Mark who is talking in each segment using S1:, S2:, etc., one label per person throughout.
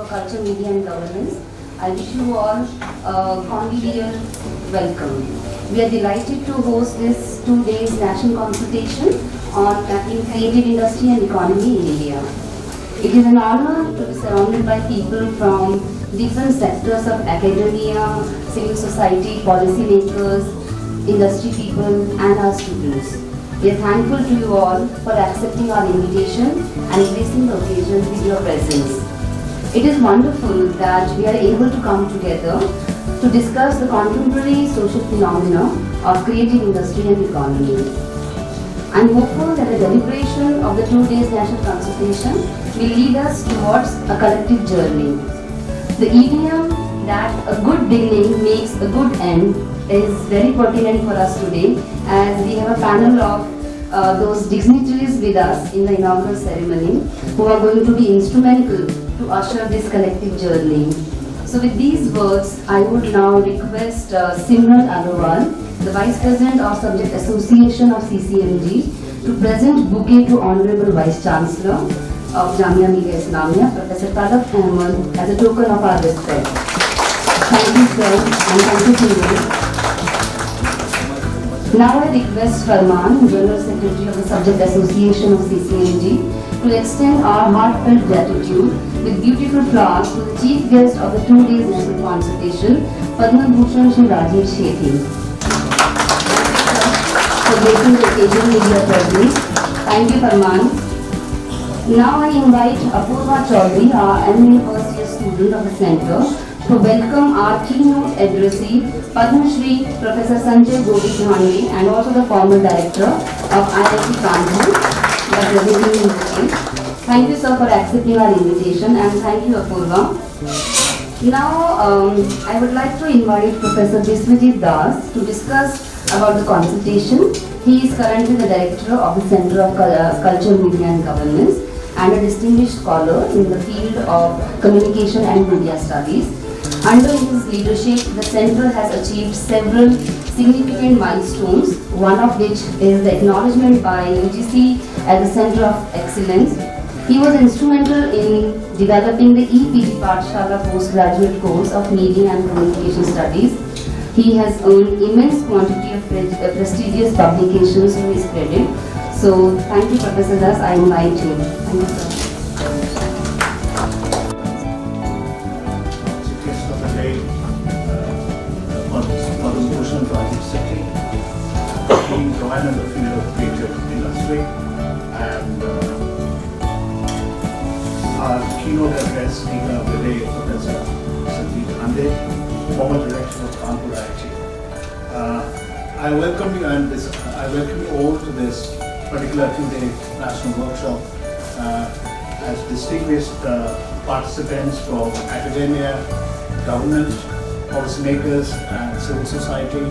S1: Culture, Media and Governance. I wish you all a convivial welcome. We are delighted to host this 2 days national consultation on tackling creative industry and economy in India. It is an honor to be surrounded by people from different sectors of academia, civil society, policymakers, industry people and our students. We are thankful to you all for accepting our invitation and gracing the occasion with your presence. It is wonderful that we are able to come together to discuss the contemporary social phenomena of creative industry and economy. I am hopeful that the deliberation of the 2 days national consultation will lead us towards a collective journey. The idiom that a good beginning makes a good end is very pertinent for us today, as we have a panel of those dignitaries with us in the inaugural ceremony who are going to be instrumental to usher this collective journey. So with these words, I would now request Simran Agarwal, the Vice President of Subject Association of CCMG, to present bouquet to Honorable Vice Chancellor of Jamia, Millia, Islamia, Professor Talab Ahmed, as a token of our respect. Thank you, sir, and thank you to you. Now I request Farman, General Secretary of the Subject Association of CCMG, to extend our heartfelt gratitude with beautiful flowers to the Chief Guest of the 2 days national consultation, Padma Bhushan Shri Rajesh Shetty. For gracing the occasion with your presence. Thank you, Farman. Now I invite Apurva Chaudhary, our eminent first year student of the Center, to welcome our keynote addressee, Padma Shri Professor Sanjay Govi, and also the former director of IIT Kanpur, representing industry. Thank you, sir, for accepting our invitation, and thank you, Apurva. Now, I would like to invite Professor Biswajit Das to discuss about the consultation. He is currently the director of the Center of Culture, Media and Governance and a distinguished scholar in the field of communication and media studies. Under his leadership, the Center has achieved several significant milestones, one of which is the acknowledgement by UGC as a Center of Excellence. He was instrumental in developing the EPD Pathshala postgraduate course of Media and Communication Studies. He has earned immense quantity of prestigious publications to his credit. So, thank you, Professor Das. I invite you. Thank you, sir.
S2: Being provided in the field of creative industry, and our keynote address speaker of the day, Professor Sanjeev Ande, former director of Kanpur IIT. I welcome you I welcome you all to this particular 2-day national workshop as distinguished participants from academia, government, policymakers, and civil society.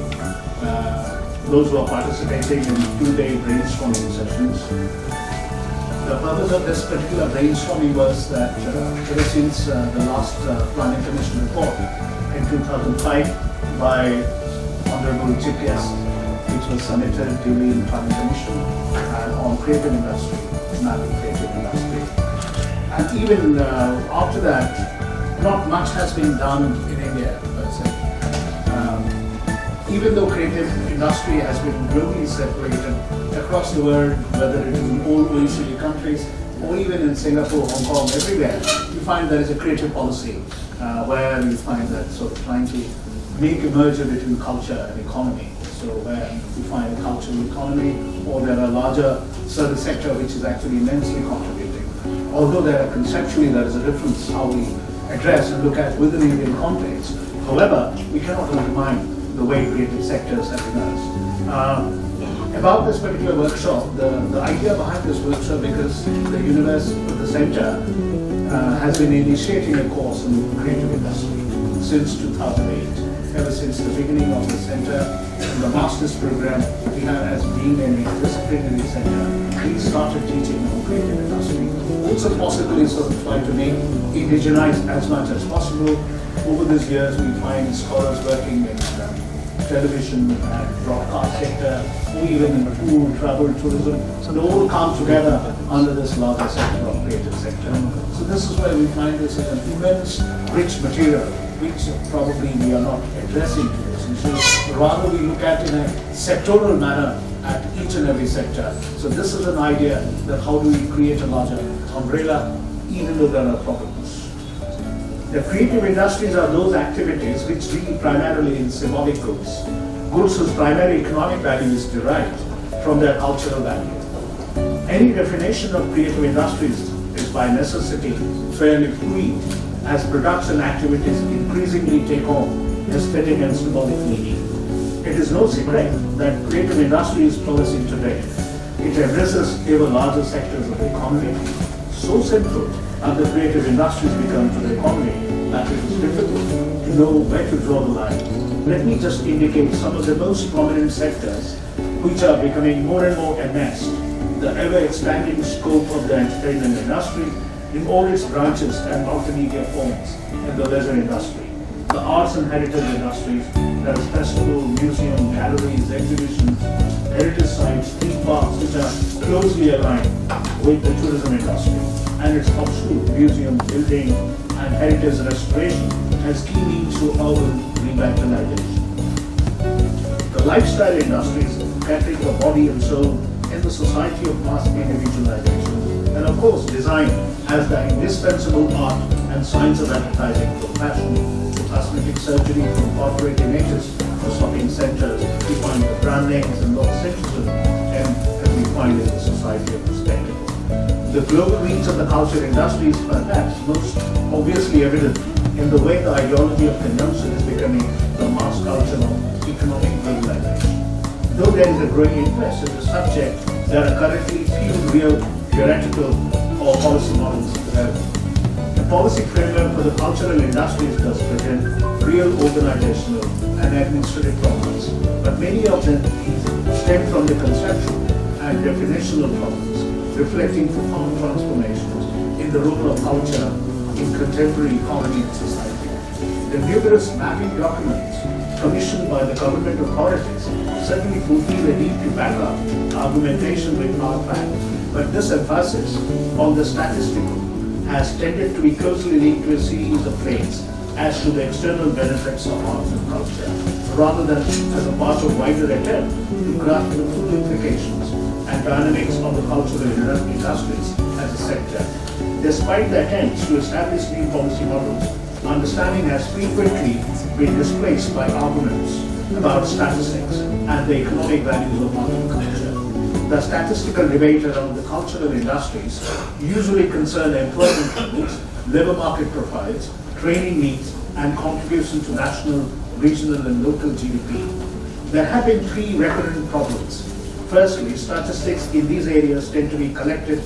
S2: Those who are participating in 2-day brainstorming sessions. The purpose of this particular brainstorming was that ever since the last Planning Commission report in 2005 by Honorable Chief Guest, which was submitted duly in Planning Commission on creative industry, mapping creative industry. And even after that, not much has been done in India, per se. Even though creative industry has been globally separated across the world, whether it is in all OECD countries or even in Singapore, Hong Kong, everywhere, you find there is a creative policy where you find that sort of trying to make a merger between culture and economy. So where you find a cultural economy, or there are larger service sector which is actually immensely contributing. Although conceptually there is a difference how we address and look at within the Indian context. However, we cannot undermine the way creative sectors have emerged. About this particular workshop, the idea behind this workshop, because the university, the center, has been initiating a course in creative industry since 2008. Ever since the beginning of the center, in the master's program, we have as being a disciplinary center, we started teaching on creative industry. Also possibly sort of try to make indigenized as much as possible. Over these years, we find scholars working in television and broadcast sector, or even in food, travel, tourism. So they all come together under this larger sector of creative sector. So this is where we find this as an immense, rich material, which probably we are not addressing to this issue. Rather, we look at in a sectoral manner at each and every sector. So this is an idea that how do we create a larger umbrella, even though there are problems. The creative industries are those activities which deal primarily in symbolic goods, goods whose primary economic value is derived from their cultural value. Any definition of creative industries is by necessity fairly fluid, as production activities increasingly take on aesthetic and symbolic meaning. It is no secret that creative industry is flourishing today. It addresses ever larger sectors of the economy. So central have the creative industries become to the economy that it is difficult to know where to draw the line. Let me just indicate some of the most prominent sectors which are becoming more and more enmeshed. The ever-expanding scope of the entertainment industry in all its branches and multimedia forms in the leisure industry. The arts and heritage industries, that is festival, museum, galleries, exhibitions, heritage sites, theme parks, which are closely aligned with the tourism industry, and its offshoot, museum, building, and heritage restoration as key means to urban revitalization. The lifestyle industries catering the body and soul in the society of mass individualization, and of course design as the indispensable art and science of advertising, from fashion to cosmetic surgery, from corporate images to shopping centers. We find the brand names and citizen, and as we find in the society of the spectacle. The global reach of the culture industry is perhaps most obviously evident in the way the ideology of consumption is becoming the mass culture of economic globalization. Though there is a growing interest in the subject, there are currently few real theoretical or policy models available. The policy framework for the cultural industries does present real organizational and administrative problems, but many of them stem from the conceptual and definitional problems, reflecting profound transformations in the role of culture in contemporary economy and society. The numerous mapping documents commissioned by the government authorities certainly fulfill a need to back up argumentation with hard facts, but this emphasis on the statistical has tended to be closely linked to a series of claims as to the external benefits of arts and culture, rather than as a part of wider attempt to grasp the full implications and dynamics of the cultural industries as a sector. Despite the attempts to establish new policy models, understanding has frequently been displaced by arguments about statistics and the economic values of art and culture. The statistical debate around the cultural industries usually concern employment levels, labor market profiles, training needs, and contribution to national, regional, and local GDP. There have been three recurrent problems. Firstly, statistics in these areas tend to be collected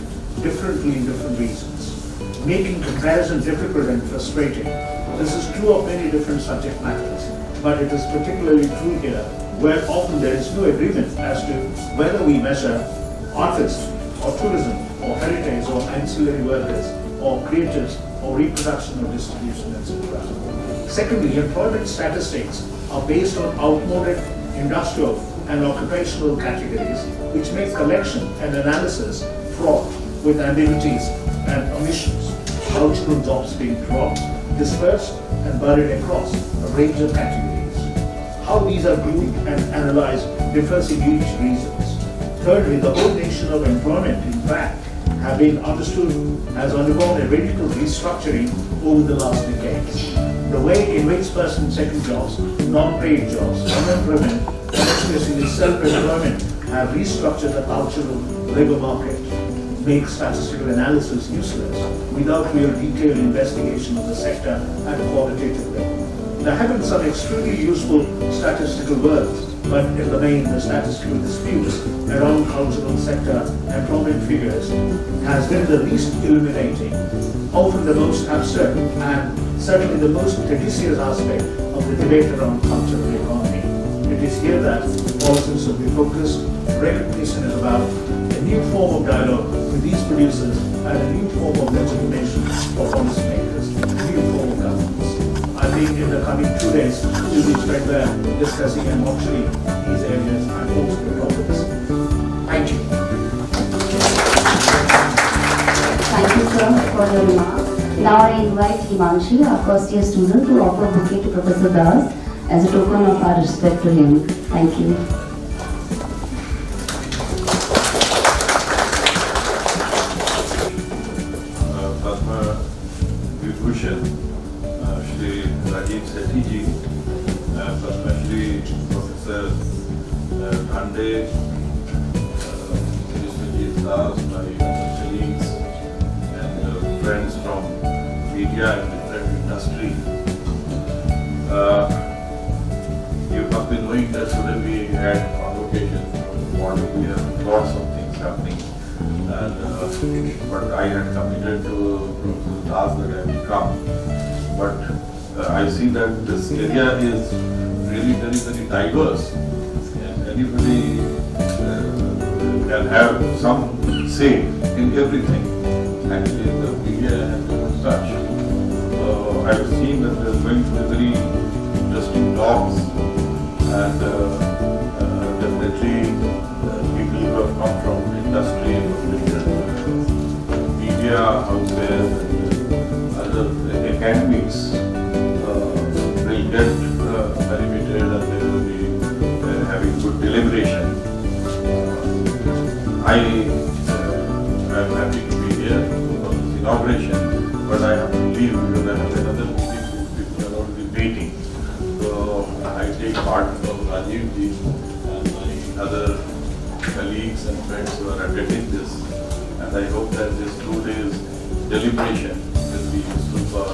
S2: differently in different regions, making comparison difficult and frustrating. This is true of many different subject matters, but it is particularly true here, where often there is no agreement as to whether we measure artists, or tourism, or heritage, or ancillary workers, or creators, or reproduction or distribution, etc. Secondly, employment statistics are based on outmoded industrial and occupational categories, which make collection and analysis fraught with ambiguities and omissions. Cultural jobs being dropped, dispersed, and buried across a range of categories. How these are grouped and analyzed differs in each regions. Thirdly, the whole nation of employment, in fact, have been understood as undergone a radical restructuring over the last decades. The way in which first and second jobs, non-paid jobs, unemployment, and especially self-employment have restructured the cultural labor market makes statistical analysis useless without real detailed investigation of the sector at a qualitative level. There have been some extremely useful statistical works, but in the main, the statistical disputes around cultural sector employment figures has been the least illuminating, often the most abstract, and certainly the most tedious aspect of the debate around cultural economy. It is here that policies should be focused. Recognition is about a new form of dialogue with these producers and a new form of legitimation for policymakers, a new form of governance. I think think in the coming 2 days, we'll be spent there discussing and actually these areas and also the problems. Thank you.
S1: Thank you, sir, for your remarks. Now I invite Himanshi, our first year student, to offer a bouquet to Professor Das as a token of our respect to him. Thank you.
S3: Padma Vibhushan, Shri Rajiv Sethi ji, Padma Shri Professor Dhande, Biswajit Das, my colleagues and friends from media and different industry. You must be knowing that today we had convocation from the morning. We have lots of things happening. And, but I had committed to ask that I will come. But I see that this area is really very, very diverse, and anybody can have some say in everything. Actually, the media has become such. I have seen that there are going to be very interesting talks, and definitely people who have come from industry, from different media houses and other academics will get benefited, and they will be having good deliberation. I am happy to be here for this inauguration, but I have to leave because I have another meeting. People are already waiting. So I take part from Rajiv ji and my other colleagues and friends who are attending this, and I hope that this 2 days deliberation will be useful for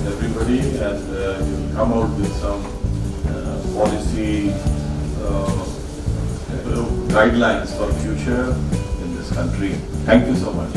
S3: everybody, and you will come out with some policy guidelines for future in this country. Thank you so much.